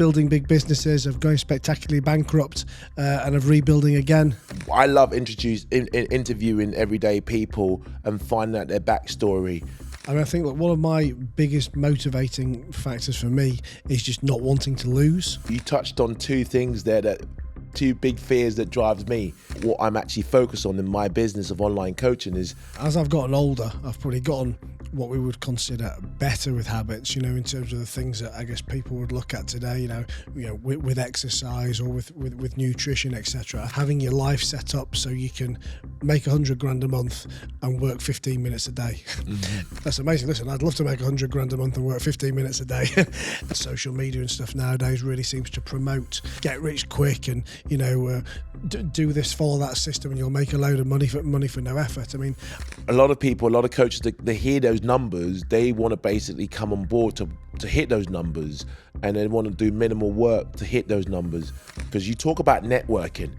building big businesses, of going spectacularly bankrupt, and of rebuilding again. I love interviewing everyday people and finding out their backstory. I mean, I think that one of my biggest motivating factors for me is just not wanting to lose. You touched on two things there, two big fears that drives me. What I'm actually focused on in my business of online coaching is, as I've gotten older, I've probably gotten what we would consider better with habits, in terms of the things that I guess people would look at today, with exercise or with nutrition, etc. Having your life set up so you can make 100 grand a month and work 15 minutes a day. Mm-hmm. That's amazing. Listen, I'd love to make 100 grand a month and work 15 minutes a day. Social media and stuff nowadays really seems to promote get rich quick and, do this, follow that system, and you'll make a load of money for no effort. I mean, a lot of people, a lot of coaches, they hear those numbers, they want to basically come on board to hit those numbers, and they want to do minimal work to hit those numbers. Because you talk about networking,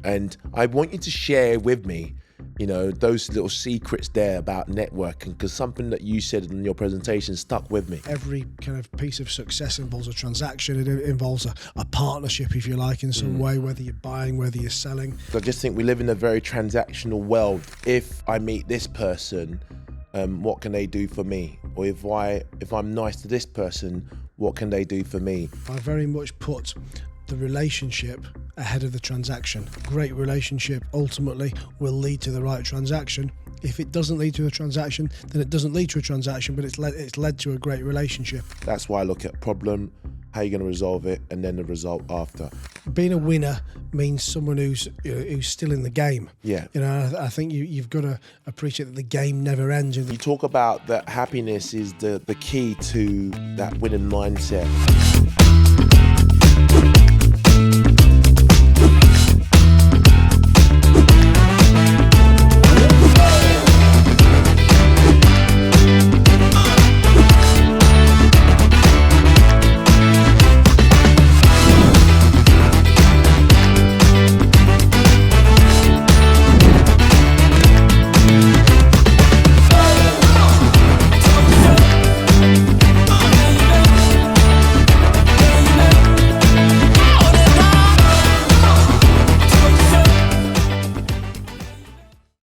and I want you to share with me, those little secrets there about networking, because something that you said in your presentation stuck with me. Every kind of piece of success involves a transaction. It involves a partnership, if you like, in some way, whether you're buying, whether you're selling. I just think we live in a very transactional world. If I meet this person, what can they do for me? Or if I'm nice to this person, what can they do for me? I very much put the relationship ahead of the transaction. Great relationship ultimately will lead to the right transaction. If it doesn't lead to a transaction, then it doesn't lead to a transaction, but it's led to a great relationship. That's why I look at problem, how you're going to resolve it, and then the result after. Being a winner means someone who's still in the game. Yeah. I think you've got to appreciate that the game never ends. You talk about that happiness is the key to that winning mindset.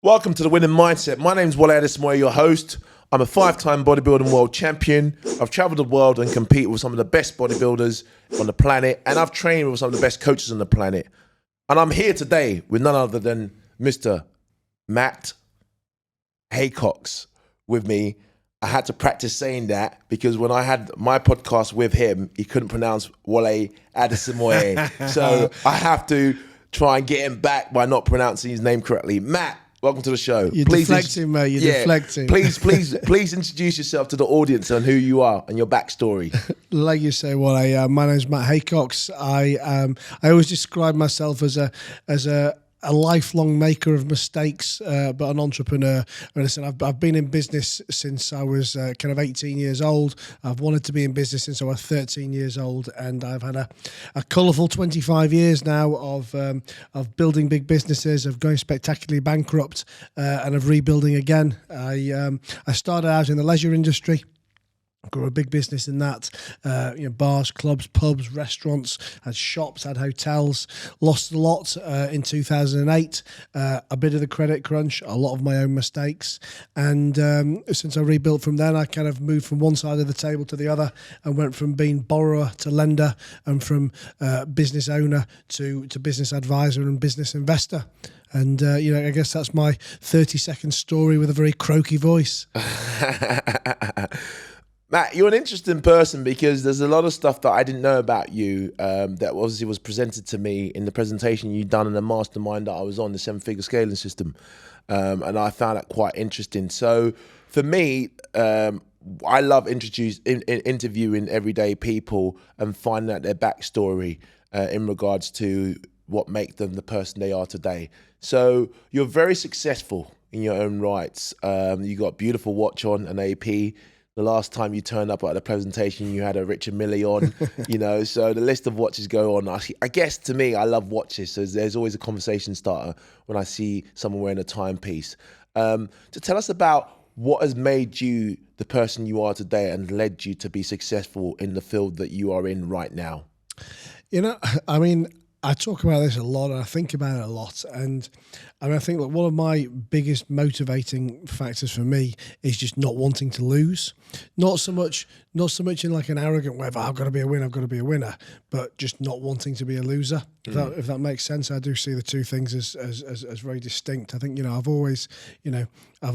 Welcome to the Winning Mindset. My name's Wale Adesomoye, your host. I'm a 5-time bodybuilding world champion. I've traveled the world and competed with some of the best bodybuilders on the planet, and I've trained with some of the best coaches on the planet. And I'm here today with none other than Mr. Matt Heycox with me. I had to practice saying that because when I had my podcast with him, he couldn't pronounce Wale Adesomoye. So I have to try and get him back by not pronouncing his name correctly. Matt, welcome to the show. You're deflecting, mate. You're deflecting. Please introduce yourself to the audience and who you are and your backstory. Like you say, my name's Matt Heycox. I always describe myself as a lifelong maker of mistakes, but an entrepreneur. And listen, I've been in business since I was kind of 18 years old. I've wanted to be in business since I was 13 years old, and I've had a colourful 25 years now of building big businesses, of going spectacularly bankrupt, and of rebuilding again. I started out in the leisure industry. Grew a big business in that, bars, clubs, pubs, restaurants, had shops, had hotels, lost a lot in 2008, a bit of the credit crunch, a lot of my own mistakes. And since I rebuilt from then, I kind of moved from one side of the table to the other and went from being borrower to lender and from business owner to business advisor and business investor. And, I guess that's my 30-second story with a very croaky voice. Matt, you're an interesting person because there's a lot of stuff that I didn't know about you that obviously was presented to me in the presentation you'd done in the mastermind that I was on, the 7-figure scaling system. And I found that quite interesting. So for me, I love interviewing everyday people and finding out their backstory in regards to what makes them the person they are today. So you're very successful in your own rights. You got a beautiful watch on, an AP. The last time you turned up at the presentation, you had a Richard Mille on, so the list of watches go on. I guess to me, I love watches. So there's always a conversation starter when I see someone wearing a timepiece. To tell us about what has made you the person you are today and led you to be successful in the field that you are in right now? You know, I mean, I talk about this a lot and I think about it a lot. And I mean, I think that one of my biggest motivating factors for me is just not wanting to lose. Not so much in like an arrogant way of, I've got to be a winner, I've got to be a winner, but just not wanting to be a loser. If that makes sense. I do see the two things as very distinct. I think, I've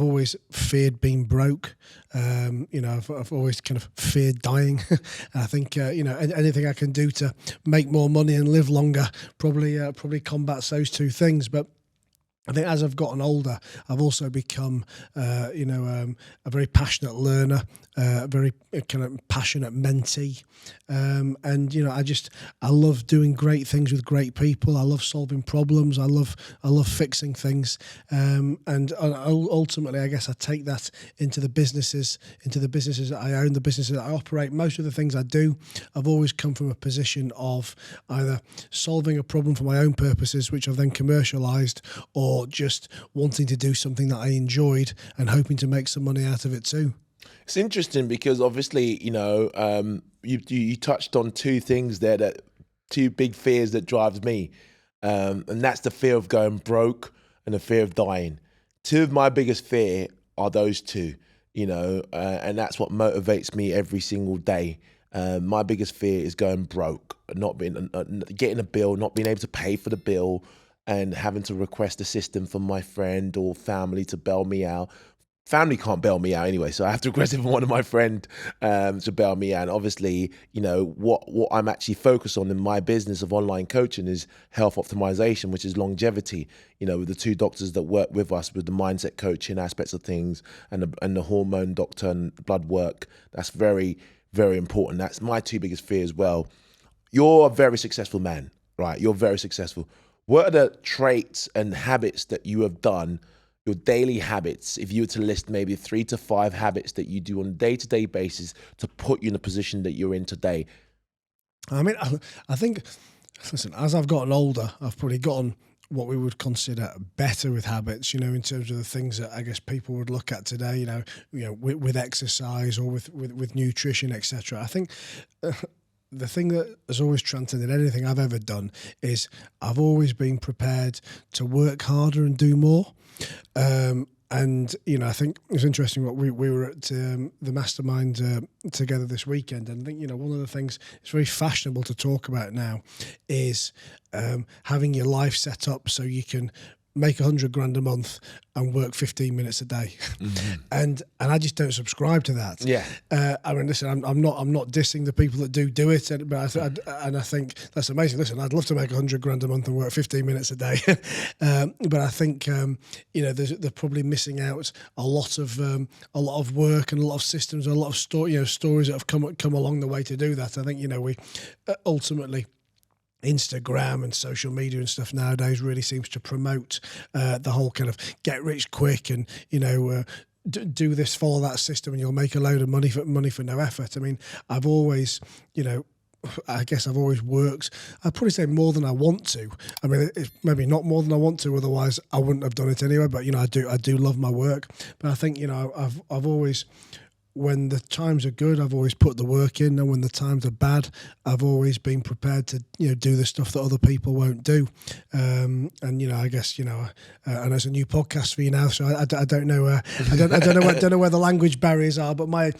always feared being broke. I've always kind of feared dying. And I think, anything I can do to make more money and live longer probably combats those two things. But I think as I've gotten older, I've also become, a very passionate learner, a very kind of passionate mentee. I love doing great things with great people. I love solving problems. I love fixing things. And ultimately, I guess I take that into the businesses that I own, the businesses that I operate. Most of the things I do, I've always come from a position of either solving a problem for my own purposes, which I've then commercialized, or just wanting to do something that I enjoyed and hoping to make some money out of it too. It's interesting because obviously, you touched on two things there, two big fears that drives me. And that's the fear of going broke and the fear of dying. Two of my biggest fear are those two, and that's what motivates me every single day. My biggest fear is going broke, getting a bill, not being able to pay for the bill, and having to request assistance from my friend or family to bail me out. Family can't bail me out anyway, so I have to request it from one of my friends to bail me out. And obviously, what I'm actually focused on in my business of online coaching is health optimization, which is longevity. With the two doctors that work with us with the mindset coaching aspects of things and the hormone doctor and blood work. That's very, very important. That's my two biggest fears as well. You're a very successful man, right? You're very successful. What are the traits and habits that you have done, your daily habits, if you were to list maybe 3 to 5 habits that you do on a day-to-day basis to put you in the position that you're in today? I mean, I think, listen, as I've gotten older, I've probably gotten what we would consider better with habits, in terms of the things that I guess people would look at today, with exercise or with nutrition, etc. I think the thing that has always transcended anything I've ever done is I've always been prepared to work harder and do more. And, I think it's interesting what we were at the mastermind together this weekend. And I think, one of the things it's very fashionable to talk about now is having your life set up so you can make 100 grand a month and work 15 minutes a day. Mm-hmm. And I just don't subscribe to that. Yeah. I mean, listen, I'm not dissing the people that do it, but I think that's amazing. Listen, I'd love to make 100 grand a month and work 15 minutes a day. But I think, they're probably missing out a lot of work and a lot of systems, and a lot of stories that have come along the way to do that. I think, we ultimately, Instagram and social media and stuff nowadays really seems to promote the whole kind of get rich quick and do this, follow that system, and you'll make a load of money for no effort. I mean, I've always I've always worked. I'd probably say more than I want to. I mean, it's maybe not more than I want to, otherwise I wouldn't have done it anyway. But I do love my work. But I think I've always, when the times are good, I've always put the work in, and when the times are bad, I've always been prepared to do the stuff that other people won't do. And I guess and there's a new podcast for you now, so I don't know I don't know where the language barriers are, but my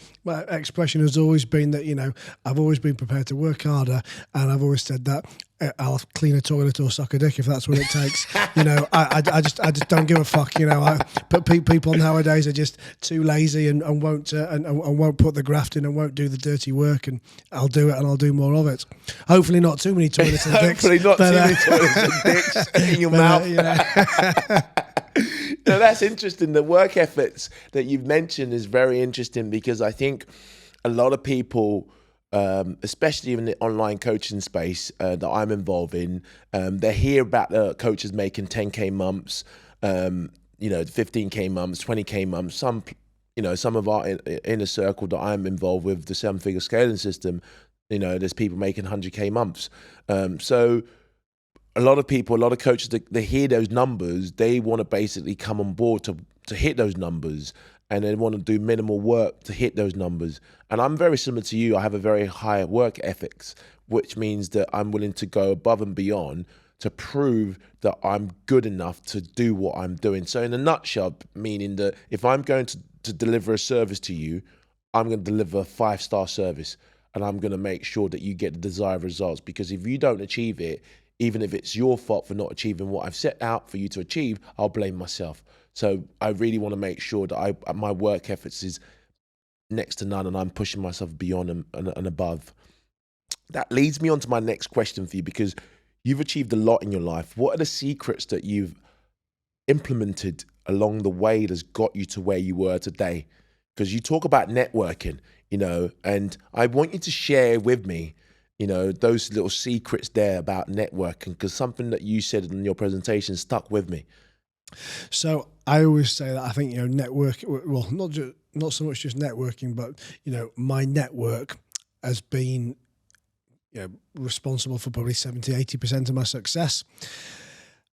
expression has always been that I've always been prepared to work harder, and I've always said that I'll clean a toilet or suck a dick if that's what it takes. I just don't give a fuck. But people nowadays are just too lazy and won't put the graft in and won't do the dirty work. And I'll do it, and I'll do more of it. Hopefully, not too many toilets and dicks. Hopefully, not too many toilets and dicks in your mouth. No, that's interesting. The work efforts that you've mentioned is very interesting, because I think a lot of people, especially in the online coaching space that I'm involved in, they hear about the coaches making 10K months, 15K months, 20K months. Some of our inner circle that I'm involved with, the 7-figure scaling system, there's people making 100K months. So a lot of coaches, they hear those numbers, they want to basically come on board to hit those numbers. and they want to do minimal work to hit those numbers. And I'm very similar to you. I have a very high work ethics, which means that I'm willing to go above and beyond to prove that I'm good enough to do what I'm doing. So in a nutshell, meaning that if I'm going to deliver a service to you, I'm going to deliver a 5-star service, and I'm going to make sure that you get the desired results. Because if you don't achieve it, even if it's your fault for not achieving what I've set out for you to achieve, I'll blame myself. So I really want to make sure that my work ethics is next to none, and I'm pushing myself beyond and above. That leads me on to my next question for you, because you've achieved a lot in your life. What are the secrets that you've implemented along the way that's got you to where you were today? Because you talk about networking, and I want you to share with me, those little secrets there about networking, because something that you said in your presentation stuck with me. So I always say that I think, network, well, not so much just networking, but, my network has been, responsible for probably 70-80% of my success.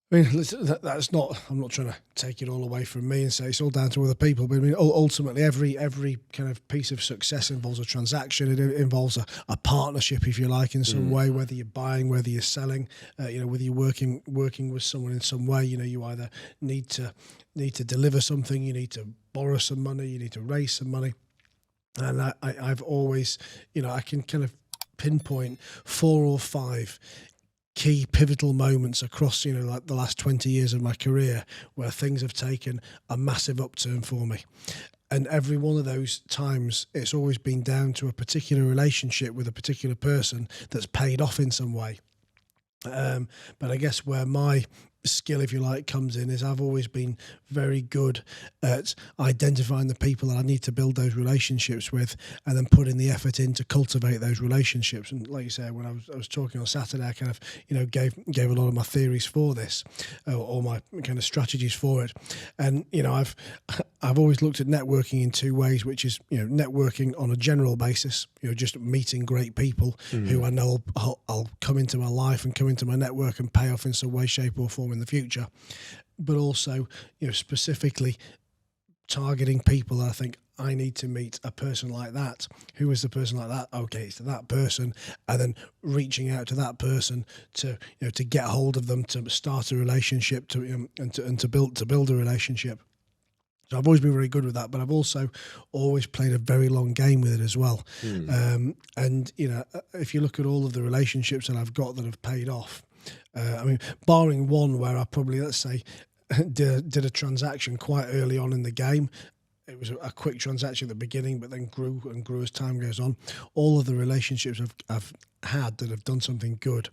I mean, that's not, I'm not trying to take it all away from me and say it's all down to other people, but I mean, ultimately every kind of piece of success involves a transaction. It involves a partnership, if you like, in some way, whether you're buying, whether you're selling, whether you're working with someone in some way. You either need to deliver something, you need to borrow some money, you need to raise some money. And I've always, I can kind of pinpoint 4 or 5 key pivotal moments across, like the last 20 years of my career where things have taken a massive upturn for me. And every one of those times, it's always been down to a particular relationship with a particular person that's paid off in some way. But I guess where my skill, if you like, comes in is I've always been very good at identifying the people that I need to build those relationships with, and then putting the effort in to cultivate those relationships. And like you said, when I was talking on Saturday, I kind of gave a lot of my theories for this, or my kind of strategies for it. And I've always looked at networking in 2 ways, which is networking on a general basis, just meeting great people who I know I'll come into my life and come into my network and pay off in some way, shape or form in the future. But also, specifically targeting people that I think I need to meet a person like that. Who is the person like that? Okay, it's that person, and then reaching out to that person to to get hold of them, to start a relationship, to build a relationship. So I've always been very good with that, but I've also always played a very long game with it as well. And if you look at all of the relationships that I've got that have paid off, I mean, barring one where I probably, let's say, did a transaction quite early on in the game. It was a quick transaction at the beginning, but then grew and grew as time goes on. All of the relationships I've had that have done something good,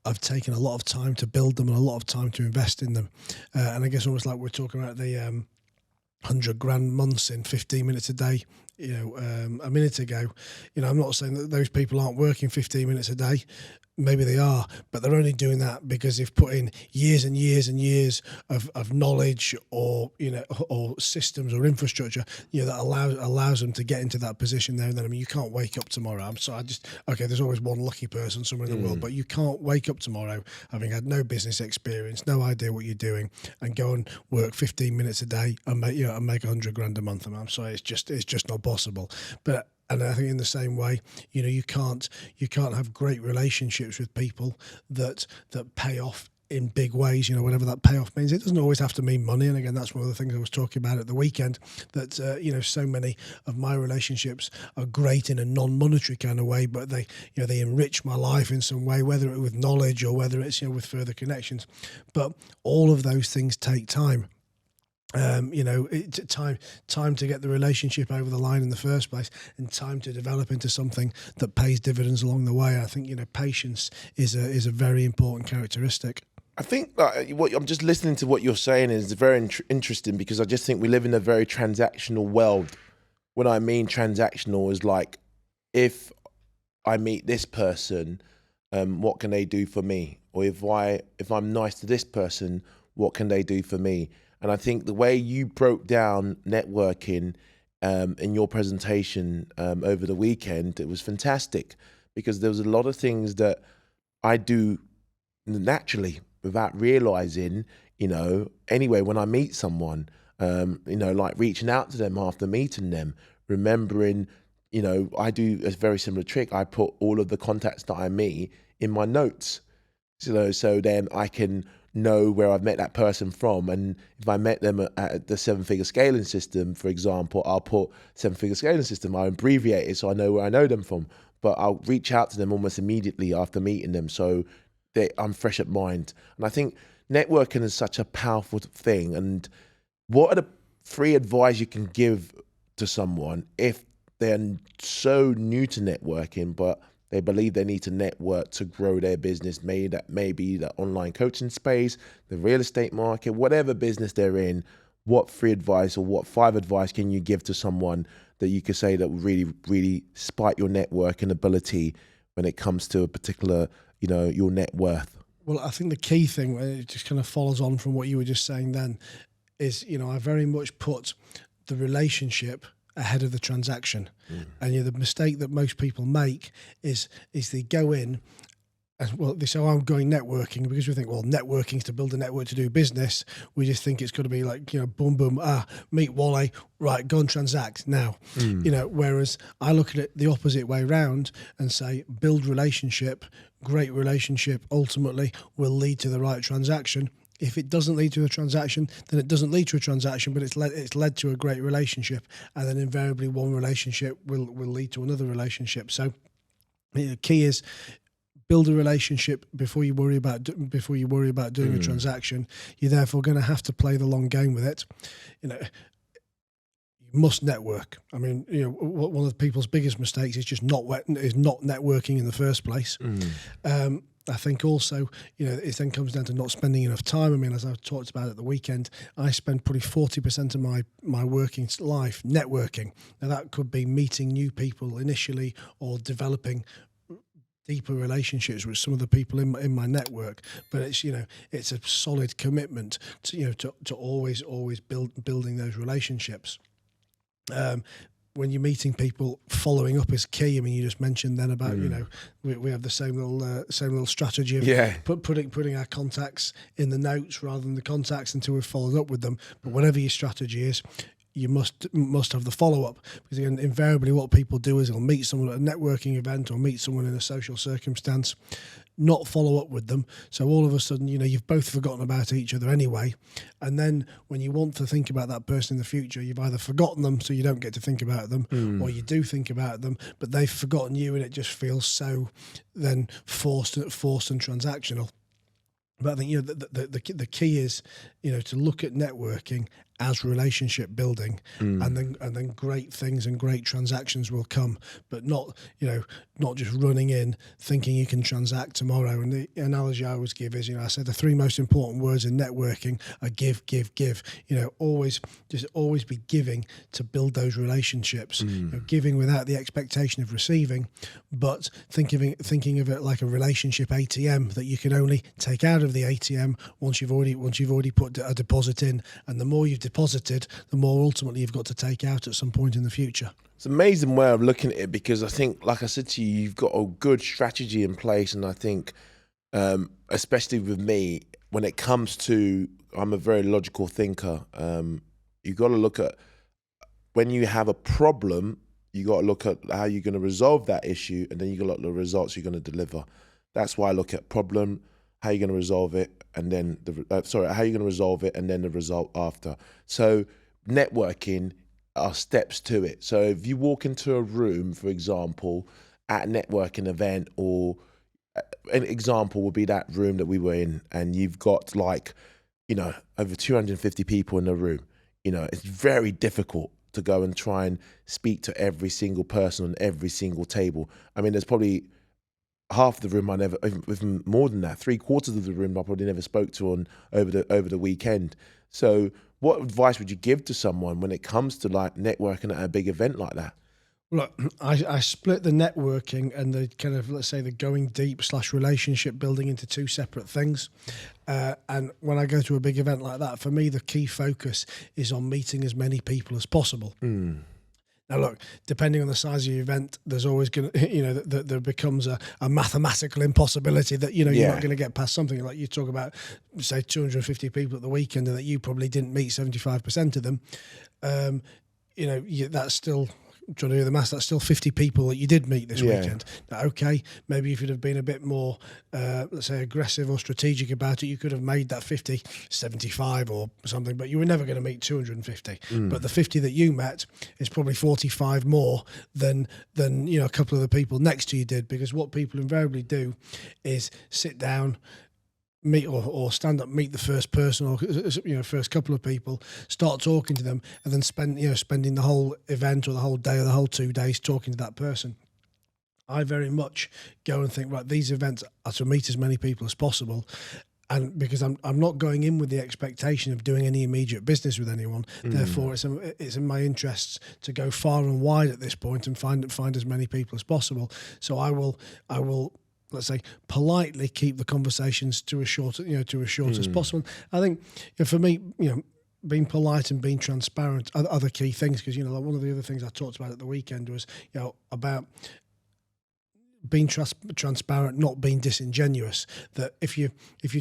I've taken a lot of time to build them and a lot of time to invest in them. And I guess almost like we're talking about the 100 grand months in 15 minutes a day, a minute ago. I'm not saying that those people aren't working 15 minutes a day. Maybe they are, but they're only doing that because they've put in years and years and years of knowledge or systems or infrastructure, that allows them to get into that position there and then. I mean, you can't wake up tomorrow. There's always one lucky person somewhere in the world, but you can't wake up tomorrow having had no business experience, no idea what you're doing, and go and work 15 minutes a day and make 100 grand a month. I'm sorry, it's just not possible. And I think in the same way, you can't have great relationships with people that pay off in big ways, whatever that payoff means. It doesn't always have to mean money. And again, that's one of the things I was talking about at the weekend, that, so many of my relationships are great in a non-monetary kind of way, but they enrich my life in some way, whether it's with knowledge or whether it's, with further connections. But all of those things take time. Time to get the relationship over the line in the first place, and time to develop into something that pays dividends along the way. I think patience is a very important characteristic. I think what I'm just listening to what you're saying is very interesting, because I just think we live in a very transactional world. When I mean transactional, is like, if I meet this person, what can they do for me? Or if I'm nice to this person, what can they do for me? And I think the way you broke down networking in your presentation over the weekend, it was fantastic, because there was a lot of things that I do naturally without realizing, anyway, when I meet someone, Like reaching out to them after meeting them, remembering, I do a very similar trick. I put all of the contacts that I meet in my notes, so then I can know where I've met that person from. And if I met them at the 7-figure scaling system, for example, I'll put 7-figure scaling system. I'll abbreviate it so I know where I know them from. But I'll reach out to them almost immediately after meeting them, so I'm fresh at mind. And I think networking is such a powerful thing. And what are the free advice you can give to someone if they're so new to networking, but they believe they need to network to grow their business? Maybe the online coaching space, the real estate market, whatever business they're in. What free advice or what 5 advice can you give to someone that you could say that will really, really spike your networking ability when it comes to a particular, your net worth? Well, I think the key thing, it just kind of follows on from what you were just saying then, is, I very much put the relationship ahead of the transaction. And the mistake that most people make is they go in and, well, they say, I'm going networking, because we think, well, networking is to build a network to do business. We just think it's going to be like, boom, boom, meet Wally, right, go and transact now. Whereas I look at it the opposite way round and say, build relationship, great relationship ultimately will lead to the right transaction. If it doesn't lead to a transaction, then it doesn't lead to a transaction, but it's led to a great relationship, and then invariably one relationship will lead to another relationship. So the key is build a relationship before you worry about doing a transaction. You're therefore going to have to play the long game with it. You must network. I mean, one of people's biggest mistakes is just not networking in the first place. I think also, it then comes down to not spending enough time. I mean, as I've talked about at the weekend, I spend probably 40% of my working life networking. Now, that could be meeting new people initially or developing deeper relationships with some of the people in my network. But it's a solid commitment to always building those relationships. When you're meeting people, following up is key. I mean, you just mentioned then about we have the same little strategy of putting our contacts in the notes rather than the contacts until we've followed up with them. But whatever your strategy is, you must have the follow up, because again, invariably what people do is they'll meet someone at a networking event or meet someone in a social circumstance, not follow up with them. So all of a sudden, you've both forgotten about each other anyway. And then when you want to think about that person in the future, you've either forgotten them, so you don't get to think about them, or you do think about them, but they've forgotten you, and it just feels so then forced and transactional. But I think the key is to look at networking as relationship building, and then great things and great transactions will come, but not just running in thinking you can transact tomorrow. And the analogy I always give is, I said the 3 most important words in networking are give, give, give. Always be giving to build those relationships. Giving without the expectation of receiving, but thinking of it like a relationship ATM that you can only take out of the ATM once you've already put a deposit in, and the more you've deposited, the more ultimately you've got to take out at some point in the future. It's an amazing way of looking at it, because I think, like I said to you, you've got a good strategy in place. And I think, especially with me, when it comes to, I'm a very logical thinker. You've got to look at, when you have a problem, you got to look at how you're going to resolve that issue, and then you got to look at the results you're going to deliver. That's why I look at problem, how you're going to resolve it, and then how you're going to resolve it, and then the result after. So networking are steps to it. So if you walk into a room, for example, at a networking event, or an example would be that room that we were in, and you've got over 250 people in the room, it's very difficult to go and try and speak to every single person on every single table. I mean, there's probably half the room I never, even more than that, 3/4 of the room I probably never spoke to over the weekend. So what advice would you give to someone when it comes to networking at a big event like that? Look, I split the networking and the kind of, let's say, the going deep / relationship building into 2 separate things. And when I go to a big event like that, for me, the key focus is on meeting as many people as possible. Now, look, depending on the size of your event, there's always going to, there becomes a mathematical impossibility that, you're not going to get past something. Like you talk about, say, 250 people at the weekend and that you probably didn't meet 75% of them. That's still, trying to do the maths, that's still 50 people that you did meet this weekend. Now, okay, maybe if you'd have been a bit more, let's say, aggressive or strategic about it, you could have made that 50 75 or something, but you were never going to meet 250. But the 50 that you met is probably 45 more than a couple of the people next to you did, because what people invariably do is sit down, meet or stand up, meet the first person or first couple of people, start talking to them, and then spending the whole event or the whole day or the whole 2 days talking to that person. I very much go and think, right, these events are to meet as many people as possible, and because I'm not going in with the expectation of doing any immediate business with anyone. Therefore, it's in my interests to go far and wide at this point and find as many people as possible. So I will, let's say, politely keep the conversations to as short as possible. I think for me, being polite and being transparent are the key things, because like one of the other things I talked about at the weekend was about being transparent, not being disingenuous. That if you're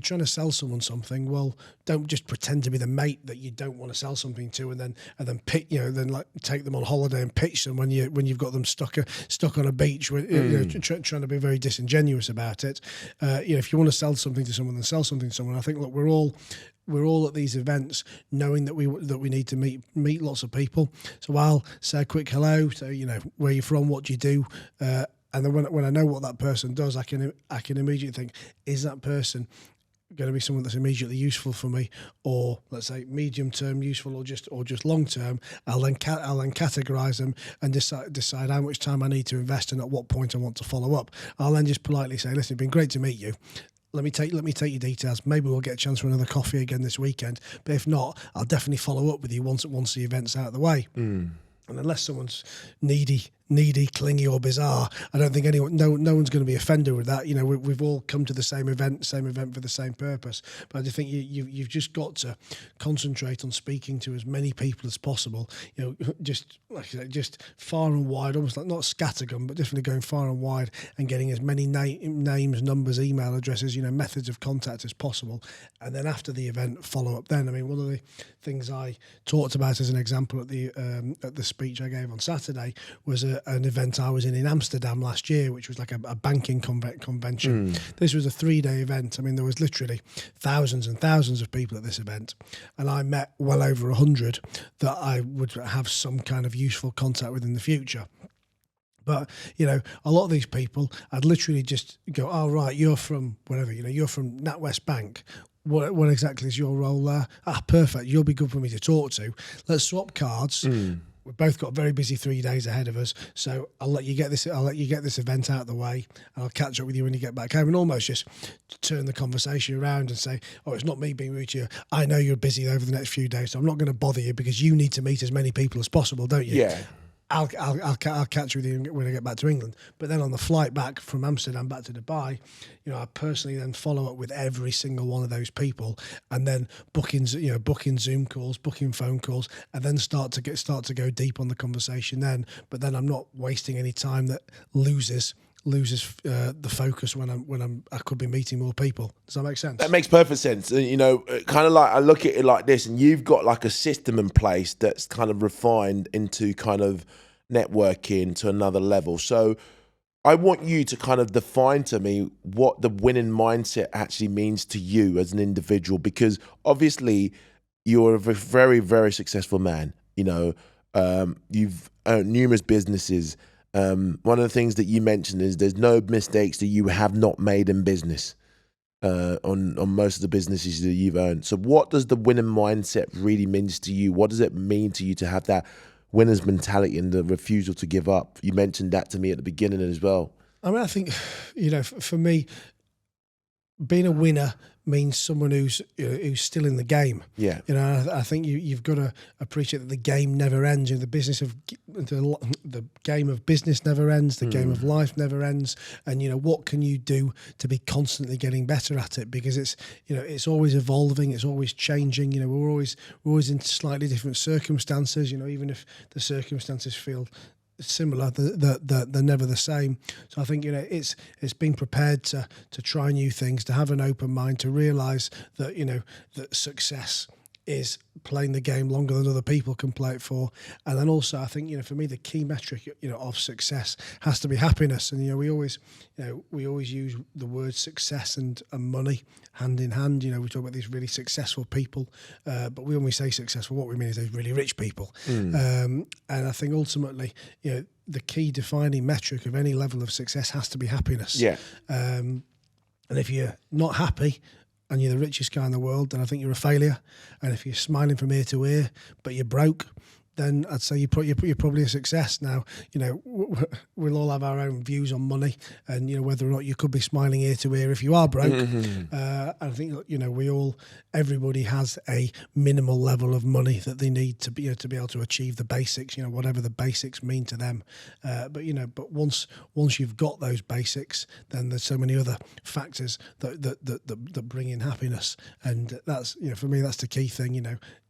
trying to sell someone something, well, don't just pretend to be the mate that you don't want to sell something to, and then pick, like take them on holiday and pitch them when you've got them stuck on a beach, trying to be very disingenuous about it. If you want to sell something to someone, then sell something to someone. I think, look, we're all at these events knowing that we need to meet lots of people. So I'll say a quick hello, so where you're from, what do you do. And then when I know what that person does, I can immediately think, is that person going to be someone that's immediately useful for me, or let's say medium term useful, or just long term? I'll then categorize them and decide how much time I need to invest and at what point I want to follow up. I'll then just politely say, listen, it's been great to meet you. Let me take your details. Maybe we'll get a chance for another coffee again this weekend. But if not, I'll definitely follow up with you once the event's out of the way. And unless someone's needy, clingy, or bizarre, I don't think no one's going to be offended with that. We've all come to the same event for the same purpose. But I just think you've just got to concentrate on speaking to as many people as possible. Just like I said, just far and wide, almost like not scattergun, but definitely going far and wide and getting as many names, numbers, email addresses, methods of contact as possible. And then after the event, follow up. Then, I mean, one of the things I talked about as an example at the speech I gave on Saturday was an event I was in Amsterdam last year, which was like a banking convention. This was a 3-day event. I mean, there was literally thousands and thousands of people at this event, and I met well over 100 that I would have some kind of useful contact with in the future. But, a lot of these people, I'd literally just go, oh, right, you're from whatever, you're from NatWest Bank. What exactly is your role there? Perfect. You'll be good for me to talk to. Let's swap cards. We've both got very busy 3 days ahead of us, so I'll let you get this event out of the way, and I'll catch up with you when you get back home, and almost just turn the conversation around and say, oh, it's not me being rude to you. I know you're busy over the next few days, so I'm not going to bother you because you need to meet as many people as possible, don't you? Yeah. I'll catch with you when I get back to England. But then on the flight back from Amsterdam back to Dubai, I personally then follow up with every single one of those people, and then booking Zoom calls, booking phone calls, and then start to go deep on the conversation then. But then I'm not wasting any time that loses the focus when I could be meeting more people. Does that make sense? That makes perfect sense. Kind of like I look at it like this, and you've got like a system in place that's kind of refined into kind of networking to another level. So I want you to kind of define to me what the winning mindset actually means to you as an individual, because obviously you're a very, very successful man. You've owned numerous businesses. One of the things that you mentioned is there's no mistakes that you have not made in business on most of the businesses that you've owned. So what does the winning mindset really mean to you? What does it mean to you to have that winner's mentality and the refusal to give up? You mentioned that to me at the beginning as well. I mean, I think, for me, being a winner means someone who's still in the game. Yeah. I think you've got to appreciate that the game never ends. The business of the game of business never ends. The game of life never ends. And what can you do to be constantly getting better at it? Because it's always evolving. It's always changing. We're always in slightly different circumstances. Even if the circumstances feel similar, they're never the same. So I think it's being prepared to try new things, to have an open mind, to realise that that success is playing the game longer than other people can play it for. And then also I think for me the key metric of success has to be happiness. And we always use the word success and money hand in hand. We talk about these really successful people, but when we say successful, what we mean is those really rich people. And I think ultimately the key defining metric of any level of success has to be happiness. And if you're not happy and you're the richest guy in the world, then I think you're a failure. And if you're smiling from ear to ear, but you're broke, then I'd say you're probably a success. Now, we'll all have our own views on money and, whether or not you could be smiling ear to ear if you are broke. I think, everybody has a minimal level of money that they need to be able to achieve the basics, whatever the basics mean to them. But once you've got those basics, then there's so many other factors that bring in happiness. And that's, for me, that's the key thing.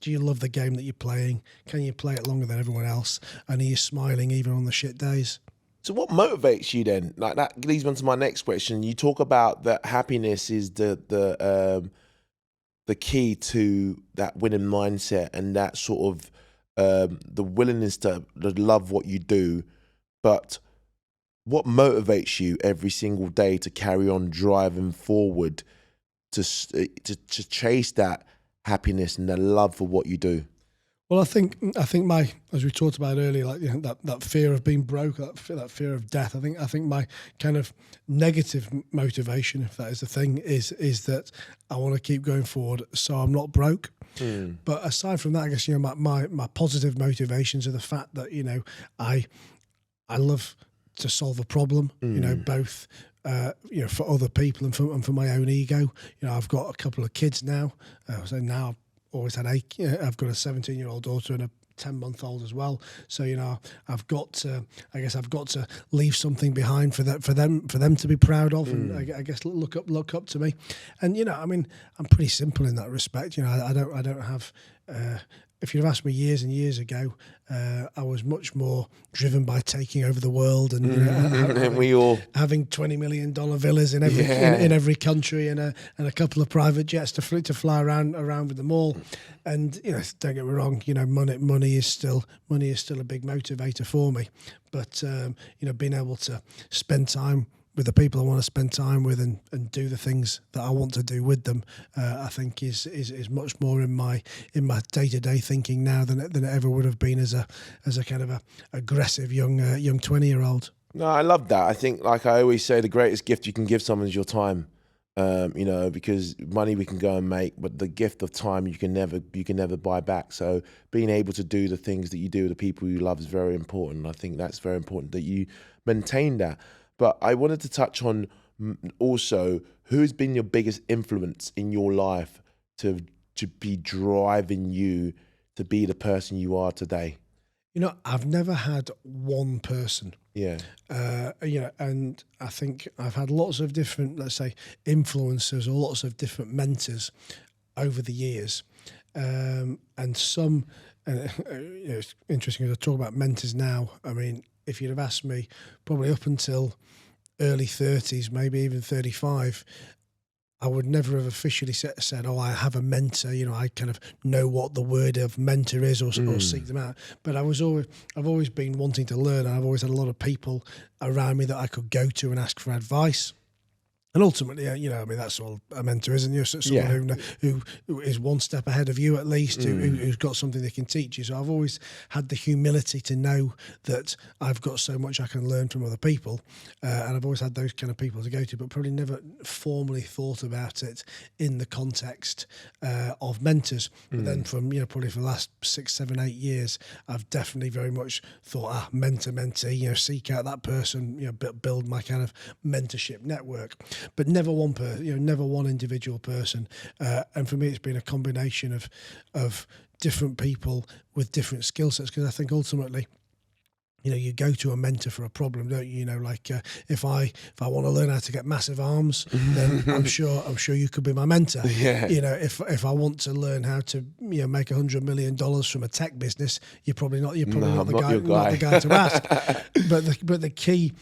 Do you love the game that you're playing? Can you play it longer than everyone else? And are you smiling even on the shit days? So what motivates you then? Like that leads on to my next question. You talk about that happiness is the key to that winning mindset and that sort of the willingness to love what you do. But what motivates you every single day to carry on driving forward to chase that happiness and the love for what you do? Well, I think my, as we talked about earlier, like that fear of being broke, that fear of death. I think my kind of negative motivation, if that is the thing, is that I want to keep going forward, so I'm not broke. But aside from that, I guess my positive motivations are the fact that I love to solve a problem. Both. For other people and for my own ego. I've got a couple of kids now. So now I've always had I've got a 17-year-old daughter and a 10-month-old as well. So I've got to leave something behind for them to be proud of, and I guess look up to me. And I'm pretty simple in that respect. I don't have. If you'd have asked me years and years ago, I was much more driven by taking over the world and having $20 million villas in every country and a couple of private jets to fly around with them all. And don't get me wrong, money is still a big motivator for me. But being able to spend time with the people I want to spend time with and do the things that I want to do with them, I think is much more in my day-to-day thinking now than it ever would have been as a kind of a aggressive young 20-year-old. No, I love that. I think, like I always say, the greatest gift you can give someone is your time. Because money we can go and make, but the gift of time you can never buy back. So being able to do the things that you do with the people you love is very important. I think that's very important that you maintain that. But I wanted to touch on also who has been your biggest influence in your life to be driving you to be the person you are today. I've never had one person. Yeah. And I think I've had lots of different, let's say, influencers or lots of different mentors over the years. And some, it's interesting as I talk about mentors now. I mean, if you'd have asked me probably up until early 30s, maybe even 35, I would never have officially said, oh, I have a mentor. I kind of know what the word of mentor is or seek them out. But I've always been wanting to learn, and I've always had a lot of people around me that I could go to and ask for advice. And ultimately, that's all a mentor, isn't it? Someone who is one step ahead of you at least, who's got something they can teach you. So I've always had the humility to know that I've got so much I can learn from other people. And I've always had those kind of people to go to, but probably never formally thought about it in the context of mentors. But then from, probably for the last 6, 7, 8 years, I've definitely very much thought, mentor, mentee, seek out that person, build my kind of mentorship network. but never one never one individual person. And for me, it's been a combination of different people with different skill sets, because I think ultimately, you go to a mentor for a problem, don't you? Like if I want to learn how to get massive arms, then I'm sure you could be my mentor. Yeah. If I want to learn how to make $100 million from a tech business, you're probably not the guy to ask. But the key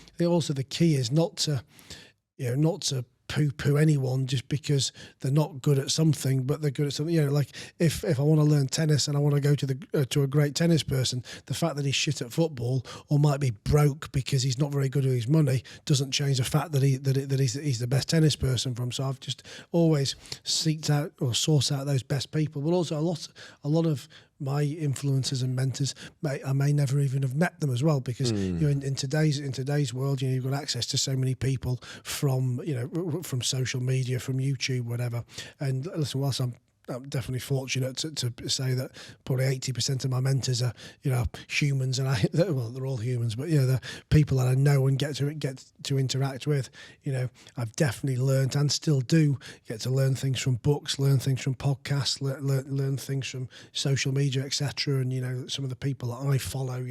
is not to poo-poo anyone just because they're not good at something, but they're good at something. Like if I want to learn tennis and I want to go to a great tennis person, the fact that he's shit at football or might be broke because he's not very good with his money doesn't change the fact that he's the best tennis person from. So I've just always sought out those best people, but also a lot of my influencers and mentors, I may never even have met them as well, because in today's world, you've got access to so many people from social media, from YouTube, whatever. And listen, whilst I'm definitely fortunate to say that probably 80% of my mentors are humans, and they're all humans, but they're people that I know and get to interact with. I've definitely learned, and still do get to learn things from books, learn things from podcasts, learn things from social media, etc. And some of the people that I follow,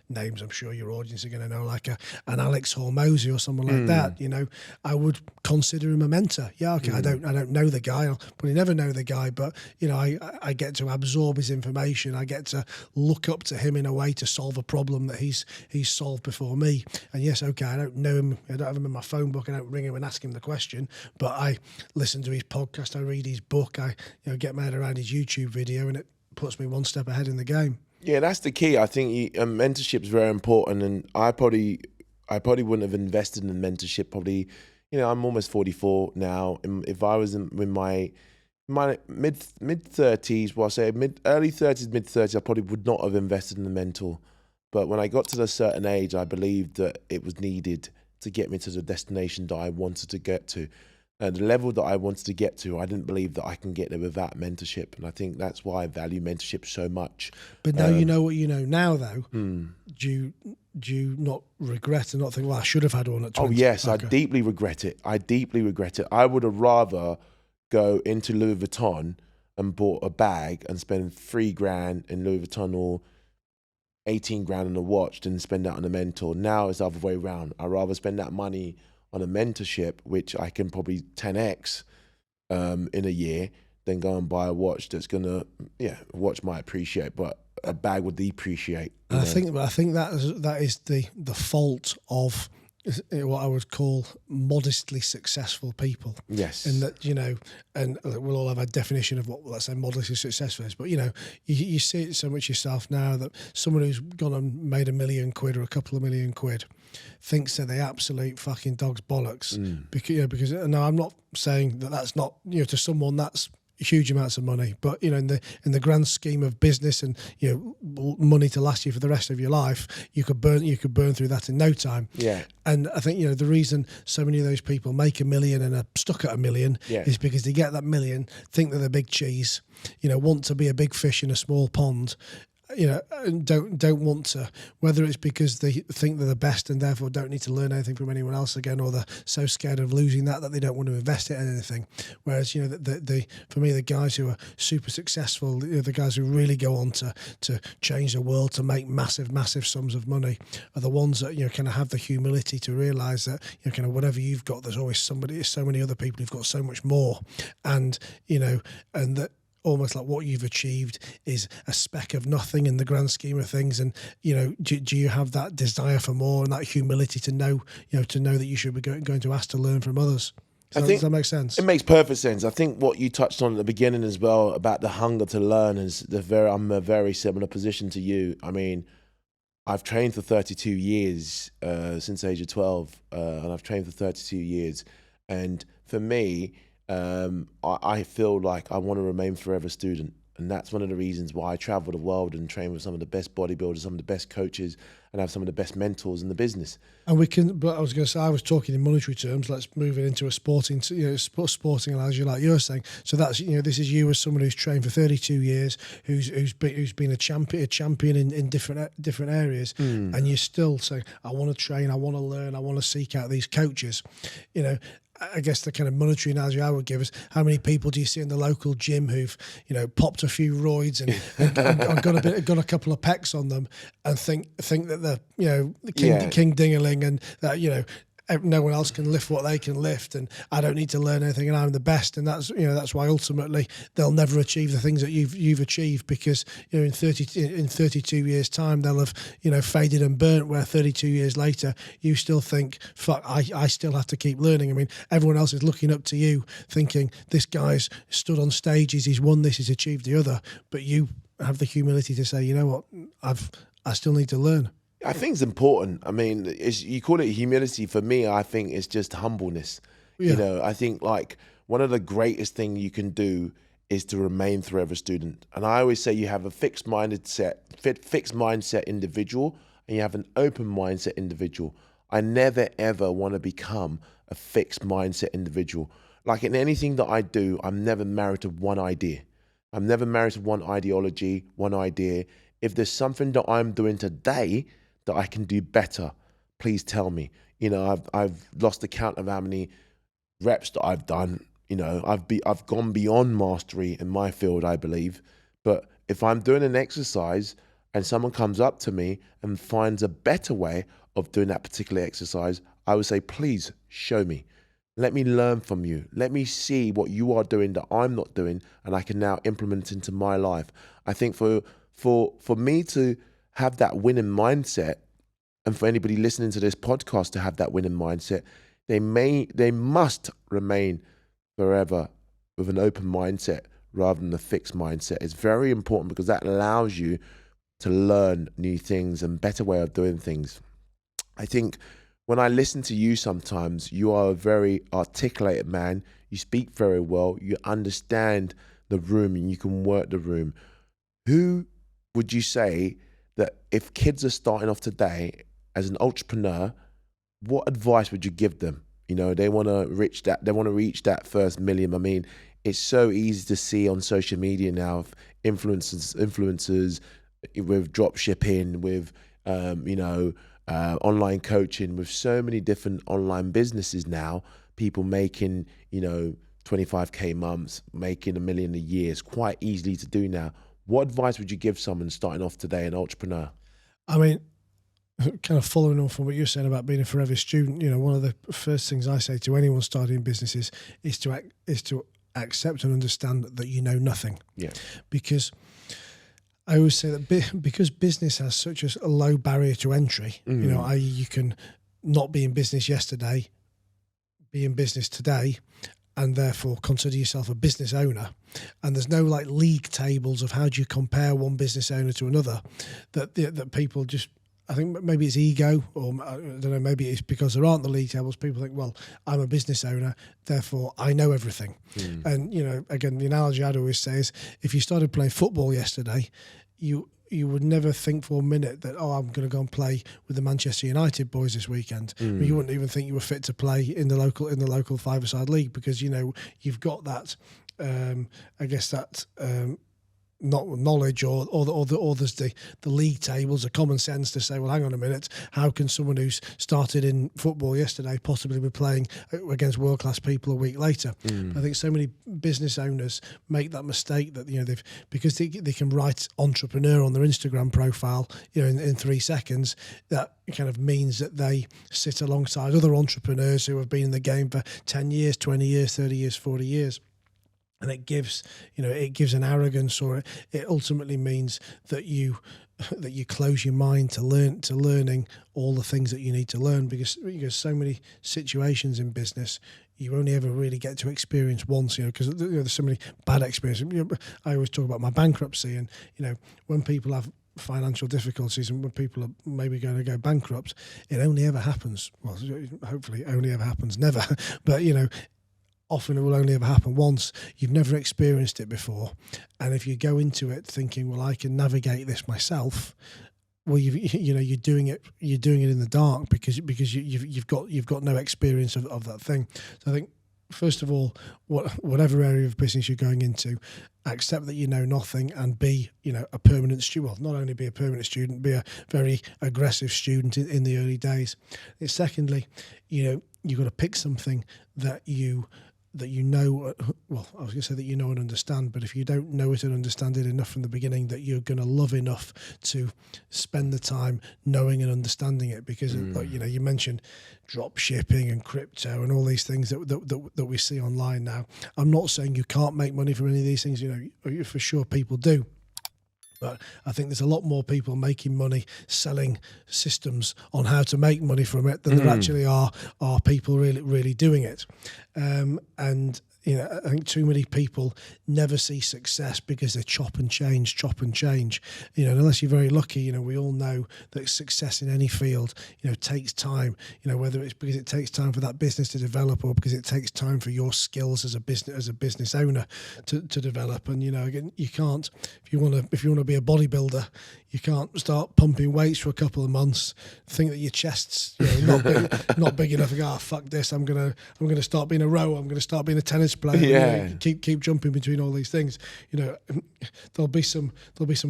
names I'm sure your audience are going to know, like an Alex Hormozy or someone like that. I would consider him a mentor. Yeah, okay, I don't know the guy, I'll probably never know the guy, but I get to absorb his information. I get to look up to him in a way to solve a problem that he's solved before me. And yes, okay, I don't know him, I don't have him in my phone book, I don't ring him and ask him the question, but I listen to his podcast, I read his book, I get my head around his YouTube video, and it puts me one step ahead in the game. Yeah, that's the key. I think mentorship is very important, and I probably wouldn't have invested in mentorship. Probably, I'm almost 44 now. If I was in my mid 30s, well, I say early 30s, mid 30s, I probably would not have invested in a mentor. But when I got to a certain age, I believed that it was needed to get me to the destination that I wanted to get to. And the level that I wanted to get to, I didn't believe that I can get there without mentorship. And I think that's why I value mentorship so much. But now you know what you know now, though. Do you not regret and not think, well, I should have had one at 20? Oh, yes, okay. I deeply regret it. I would have rather go into Louis Vuitton and bought a bag and spend $3,000 in Louis Vuitton or 18 grand on a watch than spend that on a mentor. Now it's the other way around. I'd rather spend that money on a mentorship, which I can probably 10x in a year, than go and buy a watch that's gonna, a watch might appreciate, but a bag would depreciate. I think that is the fault of what I would call modestly successful people. Yes. And that, and we'll all have a definition of what, let's say, modestly successful is. But, you see it so much yourself now that someone who's gone and made $1 million or a couple of million quid thinks that they absolute fucking dog's bollocks. Because no, I'm not saying that that's not, to someone that's huge amounts of money, but in the grand scheme of business and money to last you for the rest of your life, you could burn through that in no time. Yeah. And I think the reason so many of those people make $1 million and are stuck at $1 million is because they get that $1 million, think they're the big cheese, want to be a big fish in a small pond, and don't want to, whether it's because they think they're the best and therefore don't need to learn anything from anyone else again, or they're so scared of losing that they don't want to invest it in anything. Whereas for me, the guys who are super successful, the guys who really go on to change the world, to make massive sums of money, are the ones that kind of have the humility to realise that kind of whatever you've got, there's always so many other people who've got so much more, and and that almost like what you've achieved is a speck of nothing in the grand scheme of things. And do you have that desire for more and that humility to know that you should be going to ask to learn from others? Does that make sense? It makes perfect sense. I think what you touched on at the beginning as well about the hunger to learn is I'm a very similar position to you. I mean, I've trained for 32 years since the age of 12, and I've trained for 32 years. And for me, I feel like I want to remain forever a student. And that's one of the reasons why I travel the world and train with some of the best bodybuilders, some of the best coaches, and have some of the best mentors in the business. And but I was going to say, I was talking in monetary terms. Let's move it into a sporting, sporting analogy, like you're saying. So that's, this is you as someone who's trained for 32 years, who's been a champion in different areas, and you're still saying, I want to train, I want to learn, I want to seek out these coaches, I guess the kind of monetary analogy I would give is how many people do you see in the local gym who've, popped a few roids and got a couple of pecs on them and think that they're, the king dingaling, and that, no one else can lift what they can lift, and I don't need to learn anything, and I'm the best, and that's why ultimately they'll never achieve the things that you've achieved, because in 32 years time they'll have faded and burnt, where 32 years later you still think, fuck, I still have to keep learning. I mean, everyone else is looking up to you thinking, this guy's stood on stages, he's won this, he's achieved the other, but you have the humility to say, you know what, I still need to learn. I think it's important. I mean, you call it humility. For me, I think it's just humbleness. Yeah. I think like one of the greatest things you can do is to remain forever student. And I always say you have a fixed mindset individual, and you have an open mindset individual. I never ever want to become a fixed mindset individual. Like in anything that I do, I'm never married to one idea. I'm never married to one ideology, one idea. If there's something that I'm doing today that I can do better, please tell me. I've lost the count of how many reps that I've done. I've gone beyond mastery in my field, I believe. But if I'm doing an exercise and someone comes up to me and finds a better way of doing that particular exercise, I would say, please show me. Let me learn from you. Let me see what you are doing that I'm not doing, and I can now implement into my life. I think for me to have that winning mindset, and for anybody listening to this podcast to have that winning mindset, they must remain forever with an open mindset rather than a fixed mindset. It's very important, because that allows you to learn new things and better way of doing things. I think when I listen to you sometimes, you are a very articulated man. You speak very well. You understand the room and you can work the room. Who would you say that if kids are starting off today as an entrepreneur, what advice would you give them? They want to reach that first million. I mean, it's so easy to see on social media now, influencers with drop shipping, with online coaching, with so many different online businesses now, people making 25k months, making $1 million a year. It's quite easily to do now. What advice would you give someone starting off today, an entrepreneur? I mean, kind of following on from what you're saying about being a forever student, one of the first things I say to anyone starting businesses is to accept and understand that you know nothing. Yeah. Because I always say that because business has such a low barrier to entry, i.e. you can not be in business yesterday, be in business today, and therefore consider yourself a business owner. And there's no like league tables of how do you compare one business owner to another, that people just, I think maybe it's ego, or I don't know, maybe it's because there aren't the league tables. People think, well, I'm a business owner, therefore I know everything. And, again, the analogy I'd always say is if you started playing football yesterday, you would never think for a minute that, I'm going to go and play with the Manchester United boys this weekend. I mean, you wouldn't even think you were fit to play in the local five-a-side league, because, you've got that, not knowledge or there's the league tables, the common sense to say, well, hang on a minute, how can someone who's started in football yesterday possibly be playing against world-class people a week later? I think so many business owners make that mistake that, because they can write entrepreneur on their Instagram profile, in 3 seconds, that kind of means that they sit alongside other entrepreneurs who have been in the game for 10 years, 20 years, 30 years, 40 years. And it gives an arrogance, or it ultimately means that you close your mind to learning all the things that you need to learn, because so many situations in business you only ever really get to experience once, because there's so many bad experiences. I always talk about my bankruptcy, and when people have financial difficulties and when people are maybe going to go bankrupt, it only ever happens. Well, hopefully, it only ever happens never, but often it will only ever happen once. You've never experienced it before, and if you go into it thinking, "Well, I can navigate this myself," well, you're doing it in the dark because you've got no experience of that thing. So I think, first of all, whatever area of business you're going into, accept that you know nothing, and be a permanent student. Well, not only be a permanent student, be a very aggressive student in the early days. And secondly, you've got to pick something that you know. Well, I was going to say that you know and understand, but if you don't know it and understand it enough from the beginning, that you're going to love enough to spend the time knowing and understanding it. Because like, you mentioned drop shipping and crypto and all these things that we see online now. I'm not saying you can't make money from any of these things. For sure people do. But I think there's a lot more people making money selling systems on how to make money from it than there actually are people really doing it. And I think too many people never see success because they chop and change. Unless you're very lucky, we all know that success in any field, takes time. Whether it's because it takes time for that business to develop or because it takes time for your skills as a business owner to develop. And again, you can't, if you want to be a bodybuilder, you can't start pumping weights for a couple of months, think that your chest's not big enough. And go, fuck this! I'm gonna start being a rower. I'm gonna start being a tennis player. Yeah. Keep jumping between all these things. There'll be some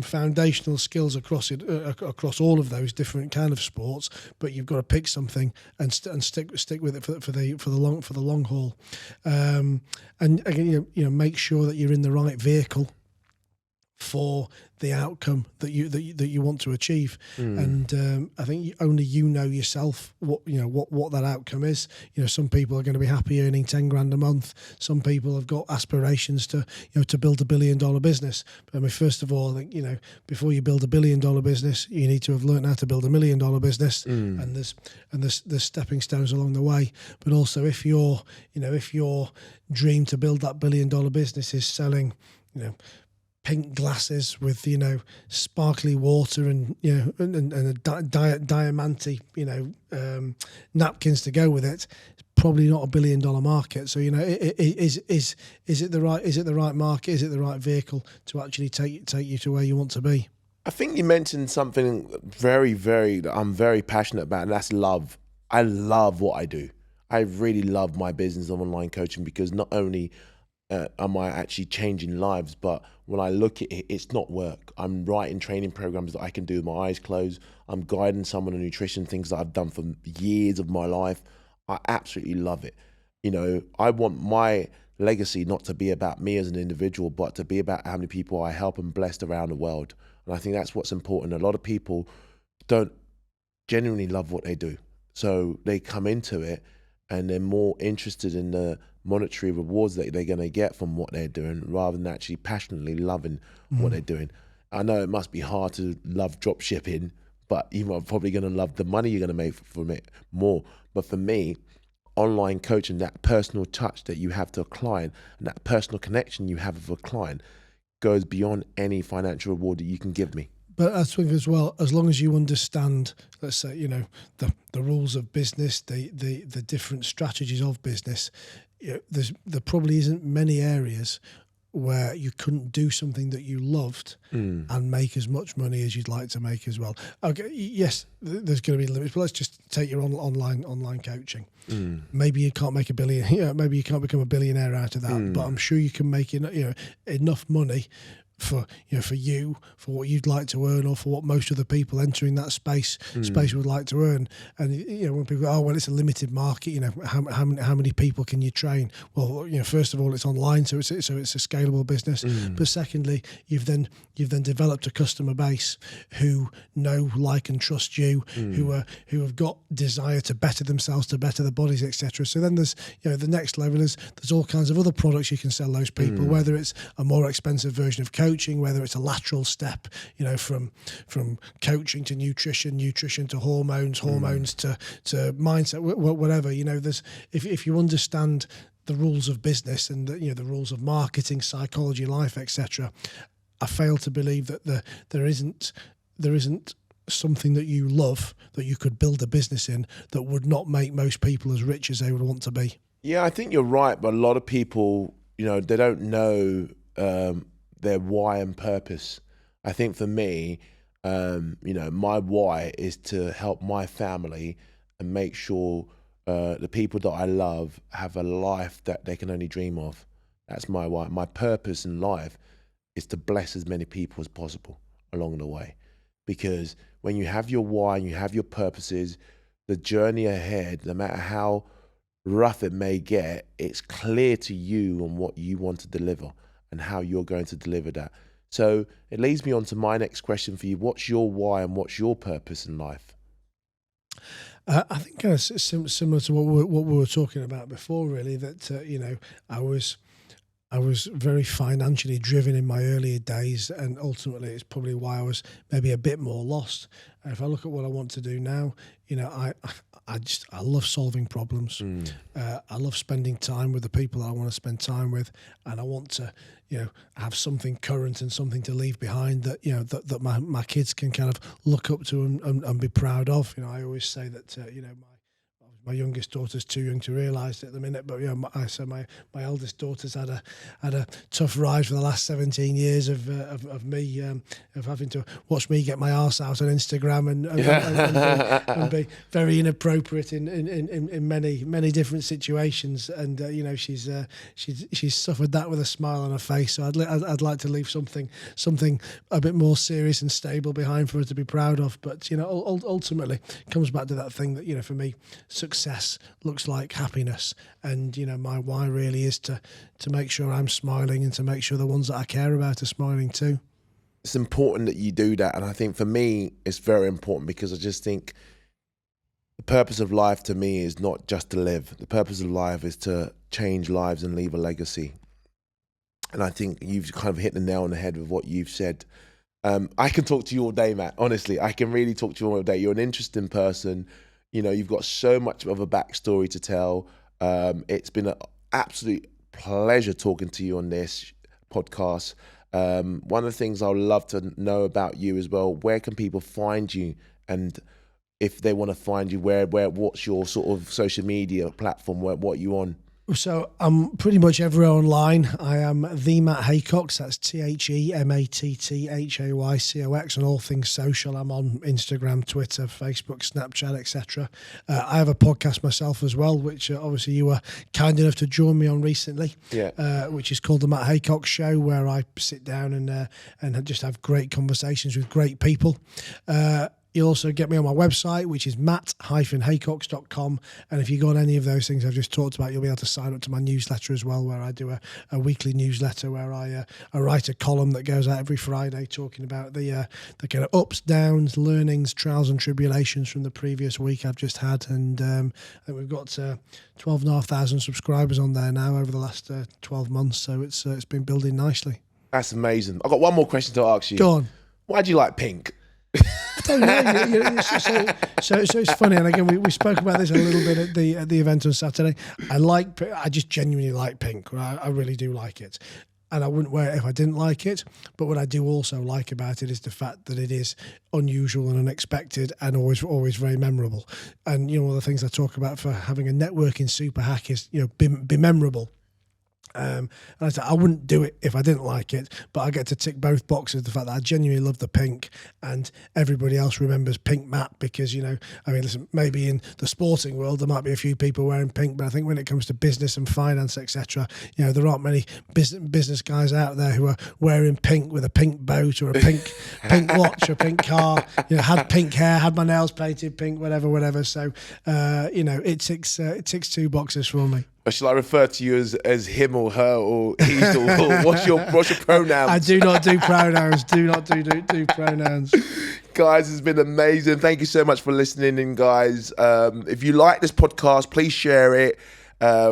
foundational skills across all of those different kind of sports, but you've got to pick something and stick with it for the long haul. And again, make sure that you're in the right vehicle for the outcome that you want to achieve. And I think only know yourself what that outcome is. Some people are going to be happy earning 10 grand a month. Some people have got aspirations to build $1 billion business. But I mean, first of all, I think before you build $1 billion business, you need to have learned how to build $1 million business. And there's stepping stones along the way. But also, if your dream to build that $1 billion business is selling pink glasses with sparkly water and and a diamante napkins to go with it, it's probably not $1 billion market. So is it the right market? Is it the right vehicle to actually take you to where you want to be? I think you mentioned something very, very that I'm very passionate about, and that's love. I love what I do. I really love my business of online coaching because not only am I actually changing lives, but when I look at it, it's not work. I'm writing training programs that I can do with my eyes closed. I'm guiding someone on nutrition, things that I've done for years of my life. I absolutely love it. I want my legacy not to be about me as an individual, but to be about how many people I help and blessed around the world. And I think that's what's important. A lot of people don't genuinely love what they do. So they come into it and they're more interested in the monetary rewards that they're going to get from what they're doing rather than actually passionately loving what they're doing. I know it must be hard to love drop shipping, but you are probably going to love the money you're going to make from it more. But for me, online coaching, that personal touch that you have to a client and that personal connection you have with a client goes beyond any financial reward that you can give me. But I think as well, as long as you understand, let's say, the rules of business, the different strategies of business, there probably isn't many areas where you couldn't do something that you loved and make as much money as you'd like to make as well. Okay, yes, there's going to be limits, but let's just take your online coaching. Maybe you can't make $1 billion. Maybe you can't become a billionaire out of that, but I'm sure you can make enough money for you, for what you'd like to earn, or for what most of the people entering that space would like to earn. And when people go, it's a limited market, how many people can you train? Well, first of all, it's online, so it's a scalable business. But secondly, you've then developed a customer base who know, like, and trust you, who have got desire to better themselves, to better their bodies, etc. So then there's the next level is there's all kinds of other products you can sell those people, whether it's a more expensive version of coaching, whether it's a lateral step, from coaching to nutrition to hormones to mindset, whatever. There's if you understand the rules of business and the rules of marketing, psychology, life, etc. I fail to believe that there isn't something that you love that you could build a business in that would not make most people as rich as they would want to be. Yeah, I think you're right, but a lot of people, they don't know their why and purpose. I think for me, my why is to help my family and make sure the people that I love have a life that they can only dream of. That's my why. My purpose in life is to bless as many people as possible along the way. Because when you have your why and you have your purposes, the journey ahead, no matter how rough it may get, it's clear to you on what you want to deliver and how you're going to deliver that. So it leads me on to my next question for you. What's your why and what's your purpose in life? I think kind of similar to what we were talking about before, really, that, I was very financially driven in my earlier days, and ultimately it's probably why I was maybe a bit more lost. And if I look at what I want to do now, I love solving problems. I love spending time with the people that I want to spend time with, and I want to, have something current and something to leave behind that, that my kids can kind of look up to and be proud of. I always say that, my youngest daughter's too young to realise it at the minute, but my eldest daughter's had a tough ride for the last 17 years of me of having to watch me get my arse out on Instagram and be very inappropriate in many different situations, and she's suffered that with a smile on her face. So I'd like to leave something a bit more serious and stable behind for her to be proud of. But ultimately, it comes back to that thing that for me, success looks like happiness, and my why really is to make sure I'm smiling and to make sure the ones that I care about are smiling too. It's important that you do that, and I think for me it's very important because I just think the purpose of life to me is not just to live. The purpose of life is to change lives and leave a legacy, and I think you've kind of hit the nail on the head with what you've said. I can talk to you all day, Matt. Honestly, I can really talk to you all day. You're an interesting person. You've got so much of a backstory to tell. It's been an absolute pleasure talking to you on this podcast. One of the things I would love to know about you as well, where can people find you? And if they want to find you, what's your sort of social media platform? What are you on? So I'm pretty much everywhere online. I am the Matt Heycox. That's TheMattHeycox on all things social. I'm on Instagram, Twitter, Facebook, Snapchat, etc. I have a podcast myself as well, which obviously you were kind enough to join me on recently. Which is called the Matt Heycox Show, where I sit down and just have great conversations with great people. You'll also get me on my website, which is matt-heycox.com. And if you go on any of those things I've just talked about, you'll be able to sign up to my newsletter as well, where I do a weekly newsletter where I write a column that goes out every Friday talking about the kind of ups, downs, learnings, trials and tribulations from the previous week I've just had. And I think we've got 12,500 subscribers on there now over the last 12 months. So it's been building nicely. That's amazing. I've got one more question to ask you. Go on. Why do you like pink? I don't know. So it's funny, and again, we spoke about this a little bit at the event on Saturday. I just genuinely like pink. I really do like it, and I wouldn't wear it if I didn't like it. But what I do also like about it is the fact that it is unusual and unexpected, and always very memorable. And one of the things I talk about for having a networking super hack is be memorable. And I wouldn't do it if I didn't like it, but I get to tick both boxes. The fact that I genuinely love the pink, and everybody else remembers Pink Matt because, listen, maybe in the sporting world there might be a few people wearing pink, but I think when it comes to business and finance, etc., there aren't many business guys out there who are wearing pink with a pink boat or a pink watch or a pink car. Had pink hair, had my nails painted pink, whatever. So, it ticks two boxes for me. Or shall I refer to you as him or her or he's or what's your pronouns? I do not do pronouns. Do not do pronouns. Guys, it's been amazing. Thank you so much for listening in, guys. If you like this podcast, please share it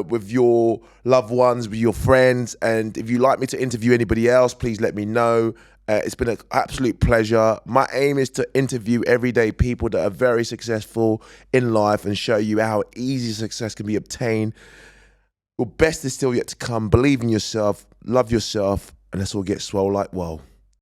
with your loved ones, with your friends. And if you'd like me to interview anybody else, please let me know. It's been an absolute pleasure. My aim is to interview everyday people that are very successful in life and show you how easy success can be obtained. Your best is still yet to come. Believe in yourself, love yourself, and let's all get swole like whoa.